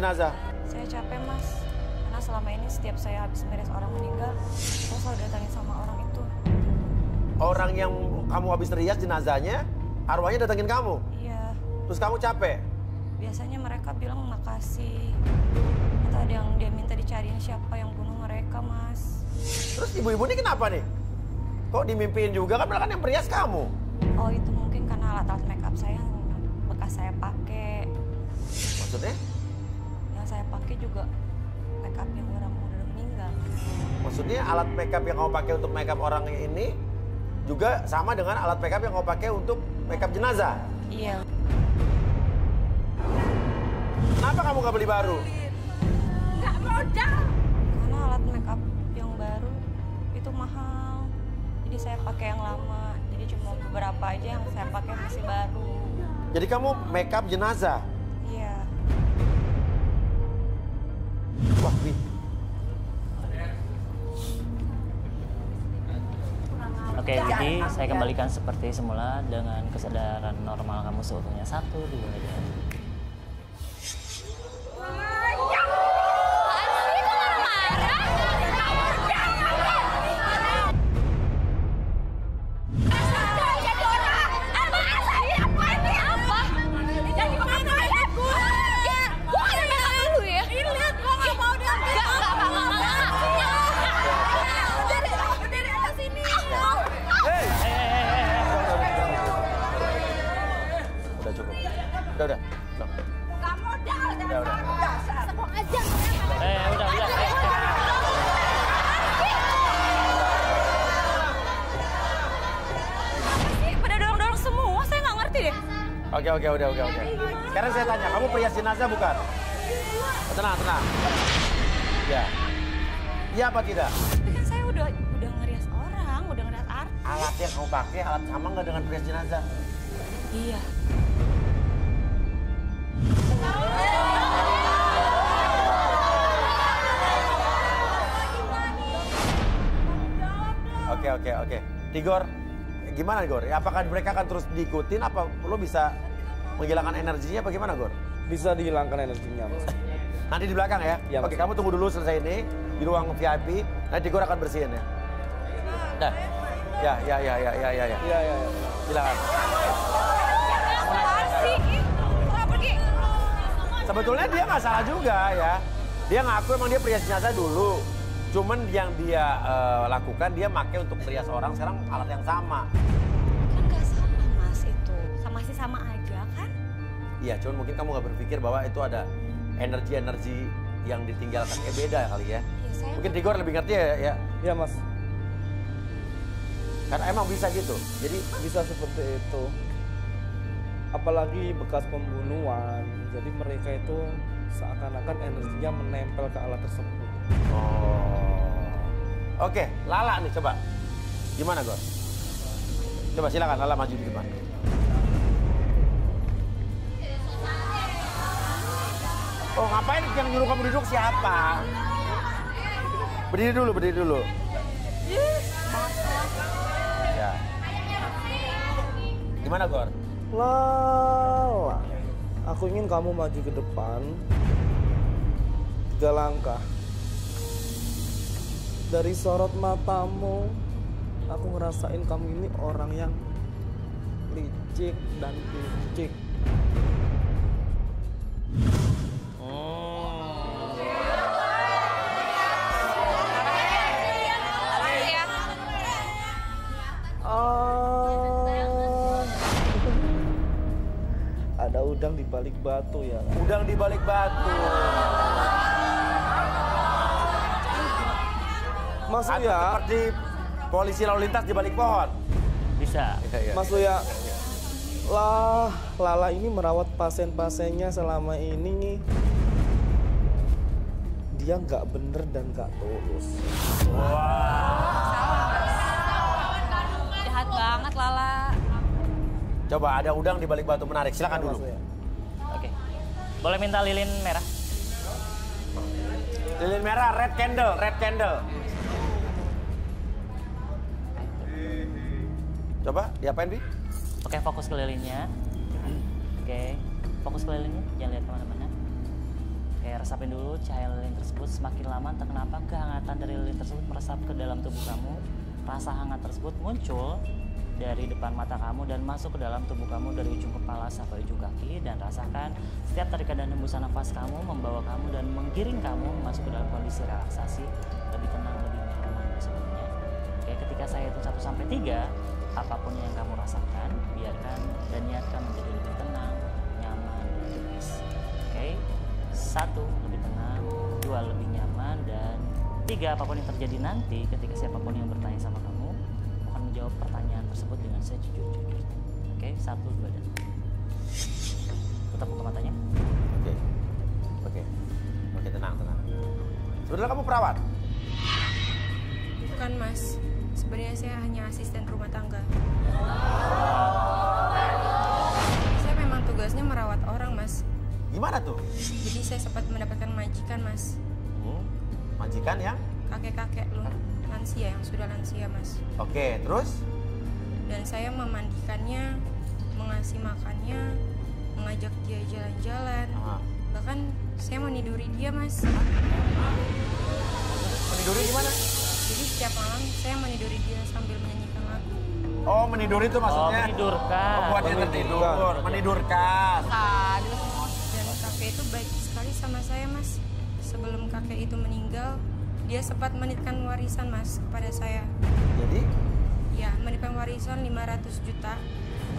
jenazah? Saya capek, Mas. Karena selama ini setiap saya habis beres orang meninggal, saya selalu datangin sama orang itu. Orang yang kamu habis rias jenazahnya, arwahnya datengin kamu? Iya. Terus kamu capek? Biasanya mereka bilang makasih. Atau ada yang dia minta dicariin siapa yang bunuh mereka, Mas. Terus ibu-ibu ini kenapa nih? Kok dimimpiin juga? Kan yang perias kamu. Oh, itu mungkin karena alat-alat make up saya yang bekas saya pakai. Maksudnya? Yang saya pakai juga make up yang orang udah meninggal. Maksudnya alat make up yang kamu pakai untuk make up orang ini juga sama dengan alat make up yang kamu pakai untuk make up jenazah? Iya. Kenapa kamu nggak beli baru? Nggak modal. Karena alat make up yang baru itu mahal. Jadi saya pakai yang lama. Jadi cuma beberapa aja yang saya pakai masih baru. Jadi kamu make up jenazah? Iya. Wah, Wi. Oke, Widi, saya kembalikan seperti semula dengan kesadaran normal kamu seutuhnya. 1, 2, 3. Udah. Nggak modal. Udah. Sebok aja. Udah. Pada dorong-dorong semua, saya nggak ngerti deh. Oke. Sekarang saya tanya, kamu perias jenazah bukan? Tenang. Ya. Iya apa tidak? Tapi kan saya udah ngerias orang, udah ngerias artis. Alat yang kamu pakai, alat sama nggak dengan perias jenazah? Iya. Oke. Tigor, gimana Gor? Apakah mereka akan terus diikutin? Apa lo bisa menghilangkan energinya? Apa gimana Gor? Bisa dihilangkan energinya, Mas. Nanti di belakang ya? Iya, Oke, kamu tunggu dulu selesai ini di ruang VIP. Nanti Tigor akan bersihin ya. Dah. Ya. Iya. Silakan. Sebetulnya dia nggak salah juga ya. Dia ngaku emang dia perias jenazah dulu. Cuman yang dia lakukan, dia pakai untuk perias orang sekarang alat yang sama. Kan nggak sama, Mas, itu. Sama aja kan? Iya, cuman mungkin kamu nggak berpikir bahwa itu ada energi-energi yang ditinggalkan. Beda kali ya. Iya, saya... Mungkin Tigor lebih ngerti ya. Iya, Mas. Karena emang bisa gitu. Jadi Bisa seperti itu. Apalagi bekas pembunuhan. Jadi mereka itu seakan-akan energinya menempel ke alat tersebut. Oke, Lala nih coba. Gimana, Gor? Coba silakan Lala maju di depan. Oh, ngapain yang nyuruh kamu duduk siapa? Berdiri dulu. Ya. Gimana, Gor? Lala, aku ingin kamu maju ke depan 3 langkah. Dari sorot matamu, aku ngerasain kamu ini orang yang licik dan picik. Ada udang di balik batu ya. Udang di balik batu. Mas Atau Uya, seperti polisi lalu lintas di balik pohon. Bisa. Mas Uya, Lala ini merawat pasien-pasiennya selama ini. Dia nggak bener dan nggak tulus. Jahat banget, Lala. Coba ada udang di balik batu menarik. Silakan dulu. Mas Uya. Oke. Boleh minta lilin merah? Lilin merah, red candle. Coba, diapain, Bi? Oke, fokus ke lilinnya. Oke, fokus ke lilinnya. Jangan lihat kemana-mana. Oke, resapin dulu cahaya lilin tersebut. Semakin lama entah kenapa kehangatan dari lilin tersebut meresap ke dalam tubuh kamu. Rasa hangat tersebut muncul dari depan mata kamu dan masuk ke dalam tubuh kamu dari ujung kepala sampai ujung kaki, dan rasakan setiap tarikan dan hembusan nafas kamu membawa kamu dan menggiring kamu masuk ke dalam kondisi relaksasi, lebih tenang, lebih nyaman dari sebelumnya. Oke, ketika saya hitung 1 sampai 3, apapun yang kamu rasakan, biarkan dan niatkan menjadi lebih tenang, nyaman, dan rileks. Oke, 1 lebih tenang, 2 lebih nyaman, dan 3 apapun yang terjadi nanti ketika siapapun yang bertanya sama kamu akan menjawab pertanyaan tersebut dengan sejujur-jujurnya. Oke, 1, 2, dan 3. Tutup buka matanya. Oke, tenang. Sebenarnya kamu perawat? Bukan mas, sebenarnya saya hanya asisten rumah tangga. Saya memang tugasnya merawat orang mas. Gimana tuh? Jadi saya sempat mendapatkan majikan mas. Majikan ya? Kakek-kakek lansia yang sudah lansia mas. Oke, terus? Dan saya memandikannya, mengasih makannya, mengajak dia jalan-jalan. Bahkan saya meniduri dia mas. Meniduri gimana? Jadi setiap malam saya meniduri dia sambil menyanyikan lagu. Oh, meniduri itu maksudnya? Menidurkan. Oh, buat dia tertidur. Menidurkan. Dan kakek itu baik sekali sama saya mas. Sebelum kakek itu meninggal, dia sempat menitipkan warisan mas kepada saya. Jadi? Ya, menitipkan warisan 500 juta,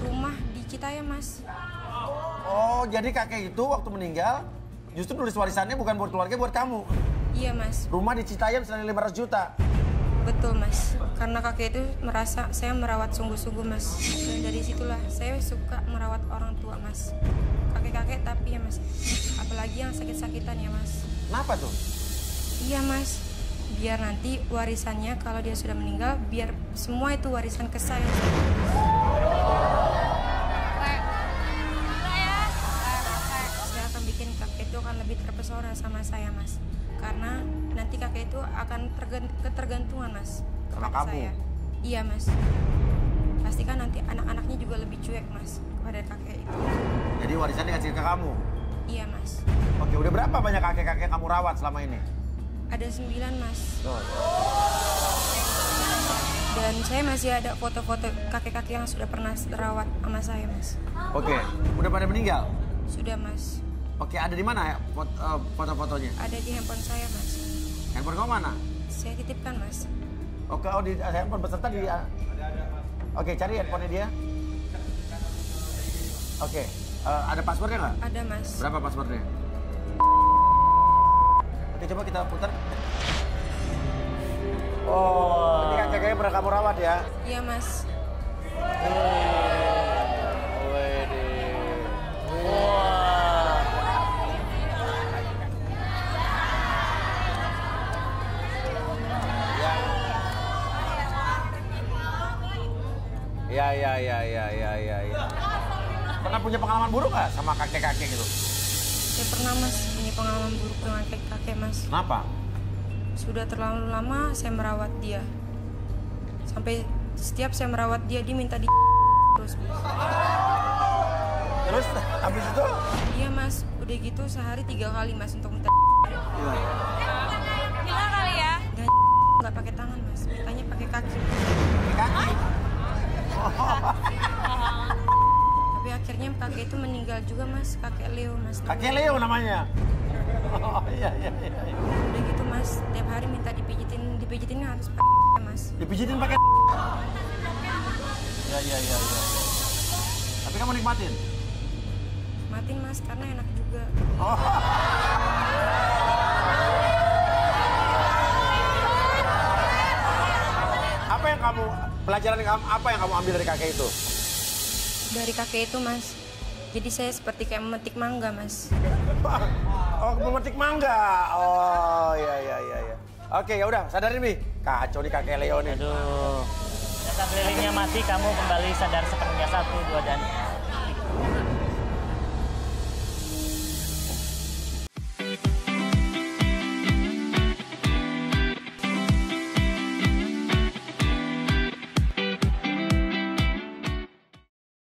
rumah di Citayam mas. Oh, jadi kakek itu waktu meninggal justru nulis warisannya bukan buat keluarga, buat kamu. Iya mas. Rumah di Citayam senilai 500 juta. Betul mas. Karena kakek itu merasa saya merawat sungguh-sungguh mas. Dan dari situlah saya suka merawat orang tua mas. Kakek-kakek tapi ya mas. Apalagi yang sakit-sakitan ya mas. Kenapa tuh? Iya mas. Biar nanti warisannya kalau dia sudah meninggal, biar semua itu warisan ke saya. Saya akan bikin kakek itu akan lebih terpesona sama saya mas. Karena nanti kakek itu akan ketergantungan mas Sama kepada kamu? saya. Iya mas. Pastikan nanti anak-anaknya juga lebih cuek mas kepada kakek itu. Jadi warisan dikasih ke kamu? Iya mas. Oke, udah berapa banyak kakek-kakek kamu rawat selama ini? Ada 9 mas. Dan saya masih ada foto-foto kakek-kakek yang sudah pernah terawat sama saya mas. Oke, udah pada meninggal? Sudah mas. Oke, ada di mana ya foto-fotonya? Ada di handphone saya mas. Handphone kamu mana? Saya titipkan mas. Oke, oh di handphone peserta di... Oke, cari handphonenya dia. Oke, ada passwordnya nggak? Ada mas. Berapa passwordnya? Oke, coba kita putar. Oh, ini kakek-kakek pernah kamu rawat ya? Iya mas. Ya. Pernah punya pengalaman buruk nggak sama kakek-kakek gitu? Saya pernah mas punya pengalaman buruk dengan kakek mas. Kenapa? Sudah terlalu lama saya merawat dia. Sampai setiap saya merawat dia minta di terus mas. Terus habis itu? Iya mas, udah gitu sehari 3 kali mas untuk minta Iya. Gila kali ya. dan nggak pakai tangan mas, mintanya pakai kaki. Pakai kaki. Tapi akhirnya kakek itu meninggal juga mas, kakek Leo mas. Kakek Leo namanya. Oh, iya. Udah gitu mas, tiap hari minta dipijitin harus pakai mas. Dipijitin pakai. Iya. Tapi kamu nikmatin? Matiin mas, karena enak juga. Oh. Apa yang kamu ambil dari kakek itu? Dari kakek itu mas, jadi saya seperti kayak memetik mangga mas. Oh, memetik mangga. Oh, iya. Oke, ya udah, sadarin Mi. Kacau nih kakek Leo nih. Aduh. Data kelilingnya mati, kamu kembali sadar sepenuhnya. 1, 2, dan 3.